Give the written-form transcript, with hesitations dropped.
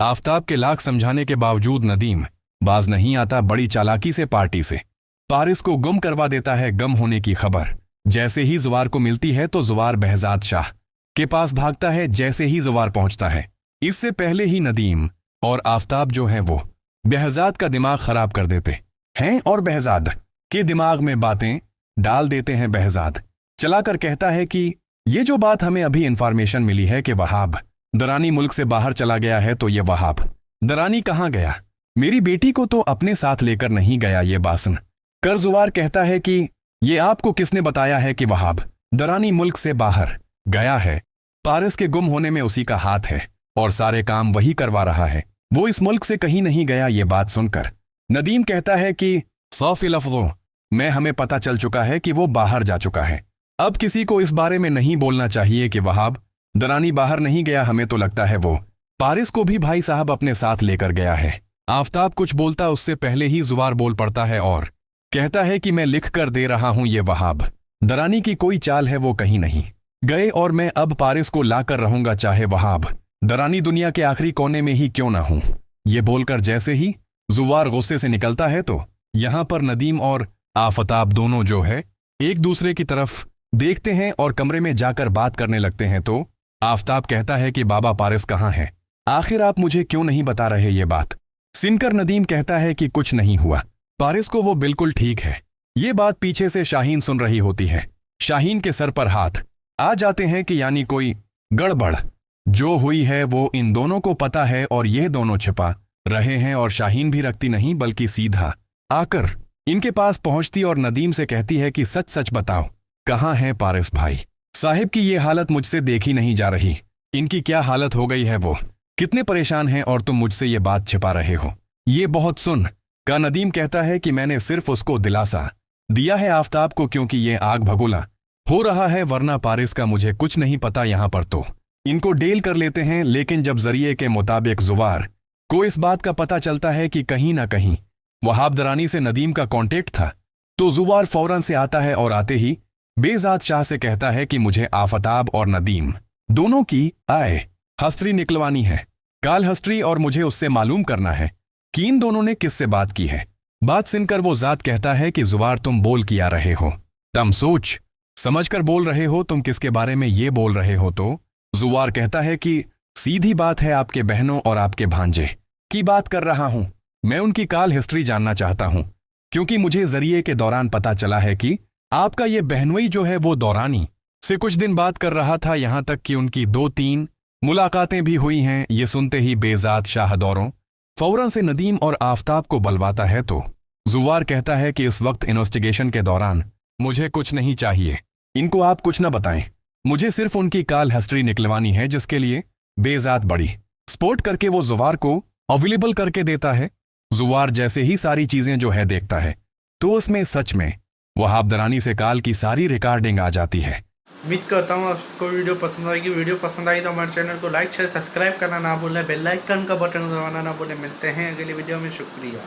आफताब के लाख समझाने के बावजूद नदीम बाज नहीं आता। बड़ी चालाकी से पार्टी से पारिस को गुम करवा देता है। गम होने की खबर जैसे ही जुवार को मिलती है तो जुवार behज़ाद शाह के पास भागता है। जैसे ही जुवार पहुंचता है, इससे पहले ही नदीम और आफताब जो हैं वो behज़ाद का दिमाग खराब कर देते हैं और behज़ाद के दिमाग में बातें डाल देते हैं। behज़ाद चलाकर कहता है कि ये जो बात हमें अभी इंफॉर्मेशन मिली है कि वहाब दरानी मुल्क से बाहर चला गया है, तो ये वहाब दरानी कहाँ गया? मेरी बेटी को तो अपने साथ लेकर नहीं गया। ये बासन कर जुवार कहता है कि ये आपको किसने बताया है कि वहाब दरानी मुल्क से बाहर गया है? पारिस के गुम होने में उसी का हाथ है और सारे काम वही करवा रहा है। वो इस मुल्क से कहीं नहीं गया। ये बात सुनकर नदीम कहता है कि 100 लफ्ज़ों में हमें पता चल चुका है कि वो बाहर जा चुका है। अब किसी को इस बारे में नहीं बोलना चाहिए कि वहाब दरानी बाहर नहीं गया। हमें तो लगता है वो पारिस को भी भाई साहब अपने साथ लेकर गया है। आफताब कुछ बोलता उससे पहले ही जुवार बोल पड़ता है और कहता है कि मैं लिख कर दे रहा हूं, ये वहाब दरानी की कोई चाल है, वो कहीं नहीं गए और मैं अब पारिस को लाकर रहूंगा, चाहे वहाब दरानी दुनिया के आखिरी कोने में ही क्यों ना हूं। ये बोलकर जैसे ही जुवार गुस्से से निकलता है तो यहां पर नदीम और आफताब दोनों जो है एक दूसरे की तरफ देखते हैं और कमरे में जाकर बात करने लगते हैं। तो आफताब कहता है कि बाबा पारिस कहाँ है? आखिर आप मुझे क्यों नहीं बता रहे ये बात? सुनकर नदीम कहता है कि कुछ नहीं हुआ, पारिस को वो बिल्कुल ठीक है। ये बात पीछे से शाहीन सुन रही होती है। शाहीन के सर पर हाथ आ जाते हैं कि यानी कोई गड़बड़ जो हुई है वो इन दोनों को पता है और ये दोनों छिपा रहे हैं। और शाहीन भी रखती नहीं बल्कि सीधा आकर इनके पास पहुंचती और नदीम से कहती है कि सच सच बताओ, कहाँ है पारिस भाई साहिब की ये हालत मुझसे देखी नहीं जा रही। इनकी क्या हालत हो गई है, वो कितने परेशान हैं और तुम मुझसे ये बात छिपा रहे हो? ये बहुत सुन का नदीम कहता है कि मैंने सिर्फ उसको दिलासा दिया है आफताब को, क्योंकि ये आग भगोला हो रहा है, वरना पारिस का मुझे कुछ नहीं पता। यहां पर तो इनको डेल कर लेते हैं, लेकिन जब जरिए के मुताबिक जुवार को इस बात का पता चलता है कि कहीं ना कहीं वहाब दरानी से नदीम का कॉन्टेक्ट था, तो जुवार फौरन से आता है और आते ही behज़ाद शाह से कहता है कि मुझे आफताब और नदीम दोनों की आय हिस्ट्री निकलवानी है, काल हिस्ट्री, और मुझे उससे मालूम करना है कि इन दोनों ने किससे बात की है। बात सुनकर वो जात कहता है कि जुवार तुम बोल किया रहे हो, तुम सोच समझकर बोल रहे हो, तुम किसके बारे में ये बोल रहे हो? तो जुवार कहता है कि सीधी बात है, आपके बहनों और आपके भांजे की बात कर रहा हूं। मैं उनकी काल हिस्ट्री जानना चाहता हूं, क्योंकि मुझे जरिए के दौरान पता चला है कि आपका ये बहनोई जो है वो दौरानी से कुछ दिन बात कर रहा था, यहां तक कि उनकी 2-3 मुलाकातें भी हुई हैं। ये सुनते ही behज़ाद शाह दौरों फौरन से नदीम और आफताब को बलवाता है। तो जुवार कहता है कि इस वक्त इन्वेस्टिगेशन के दौरान मुझे कुछ नहीं चाहिए, इनको आप कुछ न बताएं, मुझे सिर्फ उनकी काल हिस्ट्री निकलवानी है, जिसके लिए behज़ाद बड़ी स्पोर्ट करके वो जुवार को अवेलेबल करके देता है। जुवार जैसे ही सारी चीजें जो है देखता है तो उसमें सच में वहाब दरानी से काल की सारी रिकॉर्डिंग आ जाती है। उम्मीद करता हूँ आपको वीडियो पसंद आएगी। वीडियो पसंद आई तो हमारे चैनल को लाइक शेयर सब्सक्राइब करना ना भूलें, बेल आइकन का बटन दबाना ना भूलें। मिलते हैं अगली वीडियो में, शुक्रिया।